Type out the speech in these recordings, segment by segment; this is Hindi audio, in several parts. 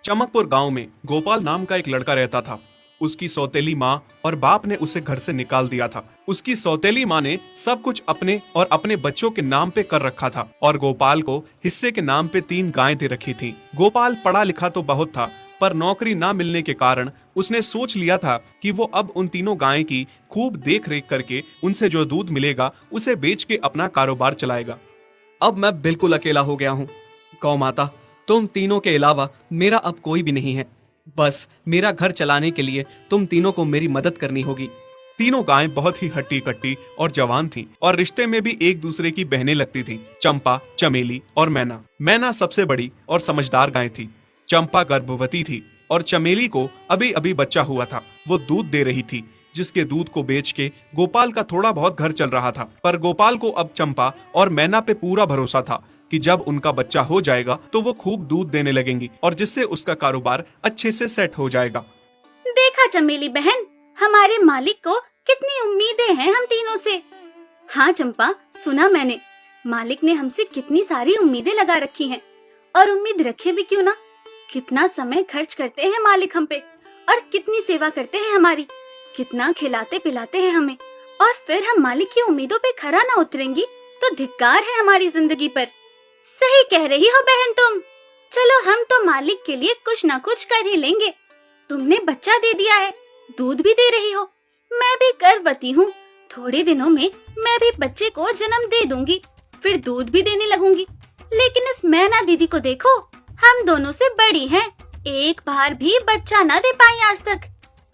चमकपुर गांव में गोपाल नाम का एक लड़का रहता था। उसकी सौतेली माँ और बाप ने उसे घर से निकाल दिया था। उसकी सौतेली माँ ने सब कुछ अपने और अपने बच्चों के नाम पे कर रखा था और गोपाल को हिस्से के नाम पे 3 गायें दे रखी थी। गोपाल पढ़ा लिखा तो बहुत था, पर नौकरी ना मिलने के कारण उसने सोच लिया था कि वो अब उन तीनों गायें की खूब देख रेख करके उनसे जो दूध मिलेगा उसे बेच के अपना कारोबार चलाएगा। अब मैं बिल्कुल अकेला हो गया हूँ। गौ माता, तुम तीनों के अलावा मेरा अब कोई भी नहीं है। बस मेरा घर चलाने के लिए तुम तीनों को मेरी मदद करनी होगी। तीनों गायें बहुत ही हट्टी कट्टी और जवान थीं और रिश्ते में भी एक दूसरे की बहनें लगती थीं। चंपा, चमेली और मैना। मैना सबसे बड़ी और समझदार गाय थी। चंपा गर्भवती थी और चमेली को अभी अभी बच्चा हुआ था। वो दूध दे रही थी, जिसके दूध को बेच के गोपाल का थोड़ा बहुत घर चल रहा था। पर गोपाल को अब चंपा और मैना पे पूरा भरोसा था कि जब उनका बच्चा हो जाएगा तो वो खूब दूध देने लगेंगी और जिससे उसका कारोबार अच्छे से सेट हो जाएगा। देखा चमेली बहन, हमारे मालिक को कितनी उम्मीदें हैं हम तीनों से। हाँ चंपा, सुना मैंने, मालिक ने हमसे कितनी सारी उम्मीदें लगा रखी हैं। और उम्मीद रखे भी क्यों ना, कितना समय खर्च करते हैं मालिक हम पे और कितनी सेवा करते हैं हमारी, कितना खिलाते पिलाते हैं हमें। और फिर हम मालिक की उम्मीदों पे खरा ना उतरेंगी तो धिक्कार है हमारी जिंदगी पर। सही कह रही हो बहन तुम। चलो हम तो मालिक के लिए कुछ ना कुछ कर ही लेंगे। तुमने बच्चा दे दिया है, दूध भी दे रही हो, मैं भी गर्भवती हूँ। थोड़े दिनों में मैं भी बच्चे को जन्म दे दूंगी, फिर दूध भी देने लगूंगी। लेकिन इस मैना दीदी को देखो, हम दोनों से बड़ी हैं, एक बार भी बच्चा ना दे पाई आज तक।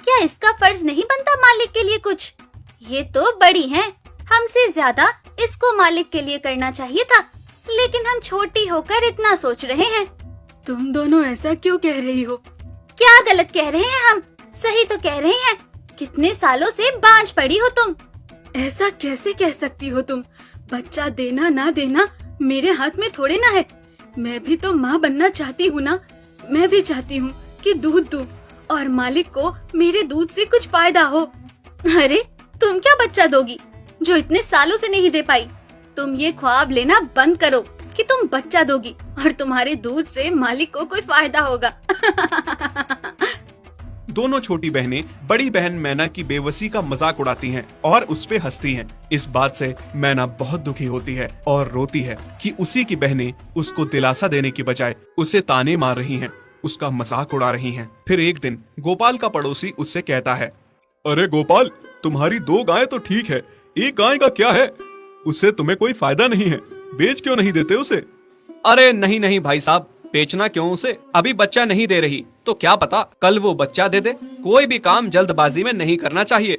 क्या इसका फर्ज नहीं बनता मालिक के लिए कुछ? ये तो बड़ी हैं, हमसे ज्यादा इसको मालिक के लिए करना चाहिए था, लेकिन हम छोटी होकर इतना सोच रहे हैं। तुम दोनों ऐसा क्यों कह रही हो? क्या गलत कह रहे हैं हम? सही तो कह रहे हैं। कितने सालों से बांझ पड़ी हो तुम। ऐसा कैसे कह सकती हो तुम? बच्चा देना ना देना मेरे हाथ में थोड़े ना है। मैं भी तो माँ बनना चाहती हूँ ना। मैं भी चाहती हूँ कि दूध दूँ और मालिक को मेरे दूध से कुछ फायदा हो। अरे तुम क्या बच्चा दोगी जो इतने सालों से नहीं दे पाई? तुम ये ख्वाब लेना बंद करो कि तुम बच्चा दोगी और तुम्हारे दूध से मालिक को कोई फायदा होगा। दोनों छोटी बहनें बड़ी बहन मैना की बेबसी का मजाक उड़ाती हैं और उस पे हंसती हैं। इस बात से मैना बहुत दुखी होती है और रोती है कि उसी की बहनें उसको दिलासा देने की बजाय उसे ताने मार रही हैं, उसका मजाक उड़ा रही हैं। फिर एक दिन गोपाल का पड़ोसी उससे कहता है, अरे गोपाल, तुम्हारी 2 गायें तो ठीक है, एक गाय का क्या है? उससे तुम्हें कोई फायदा नहीं है, बेच क्यों नहीं देते उसे? अरे नहीं नहीं भाई साहब, बेचना क्यों उसे? अभी बच्चा नहीं दे रही तो क्या पता कल वो बच्चा दे दे। कोई भी काम जल्दबाजी में नहीं करना चाहिए।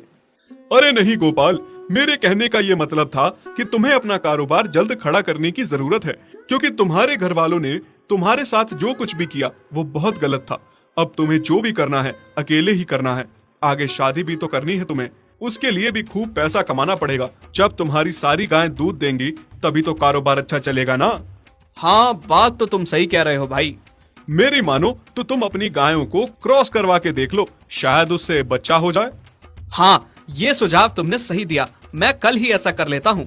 अरे नहीं गोपाल, मेरे कहने का ये मतलब था कि तुम्हें अपना कारोबार जल्द खड़ा करने की जरूरत है, क्योंकि तुम्हारे घर वालों ने तुम्हारे साथ जो कुछ भी किया वो बहुत गलत था। अब तुम्हें जो भी करना है अकेले ही करना है। आगे शादी भी तो करनी है तुम्हें, उसके लिए भी खूब पैसा कमाना पड़ेगा। जब तुम्हारी सारी गायें दूध देंगी तभी तो कारोबार अच्छा चलेगा ना। हाँ, बात तो तुम सही कह रहे हो भाई। मेरी मानो तो तुम अपनी गायों को क्रॉस करवा के देख लो, शायद उससे बच्चा हो जाए। हाँ, ये सुझाव तुमने सही दिया, मैं कल ही ऐसा कर लेता हूँ।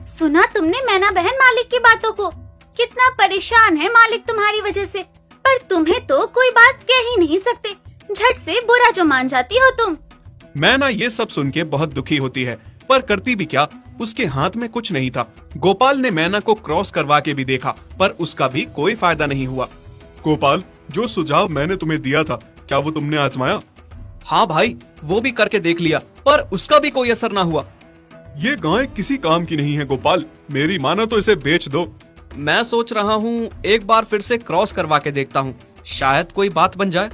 सुना तुमने मैना बहन मालिक की बातों को? कितना परेशान है मालिक तुम्हारी वजह से, पर तुम्हें तो कोई बात कह ही नहीं सकते। झट से बुरा जो मान जाती हो तुम। मैना ये सब सुन के बहुत दुखी होती है, पर करती भी क्या, उसके हाथ में कुछ नहीं था। गोपाल ने मैना को क्रॉस करवा के भी देखा, पर उसका भी कोई फायदा नहीं हुआ। गोपाल, जो सुझाव मैंने तुम्हें दिया था, क्या वो तुमने आजमाया? हाँ भाई, वो भी करके देख लिया, पर उसका भी कोई असर ना हुआ। ये गाय किसी काम की नहीं है गोपाल, मेरी मानो तो इसे बेच दो। मैं सोच रहा हूँ एक बार फिर से क्रॉस करवा के देखता हूँ, शायद कोई बात बन जाए।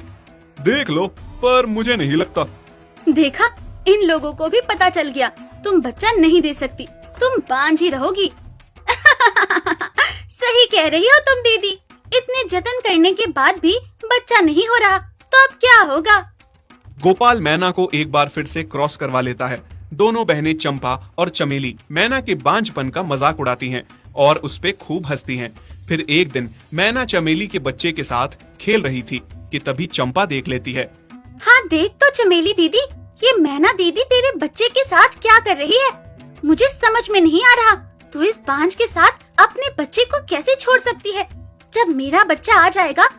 देख लो, पर मुझे नहीं लगता। देखा, इन लोगों को भी पता चल गया, तुम बच्चा नहीं दे सकती, तुम बांझ ही रहोगी। सही कह रही हो तुम दीदी, इतने जतन करने के बाद भी बच्चा नहीं हो रहा तो अब क्या होगा? गोपाल मैना को एक बार फिर से क्रॉस करवा लेता है। दोनों बहनें चंपा और चमेली मैना के बांझपन का मजाक उड़ाती हैं और उस पे खूब हंसती हैं। फिर एक दिन मैना चमेली के बच्चे के साथ खेल रही थी कि तभी चंपा देख लेती है। हाँ देख तो चमेली दीदी, ये मैना दीदी तेरे बच्चे के साथ क्या कर रही है? मुझे समझ में नहीं आ रहा, तू इस बांझ के साथ अपने बच्चे को कैसे छोड़ सकती है? जब मेरा बच्चा आ जाएगा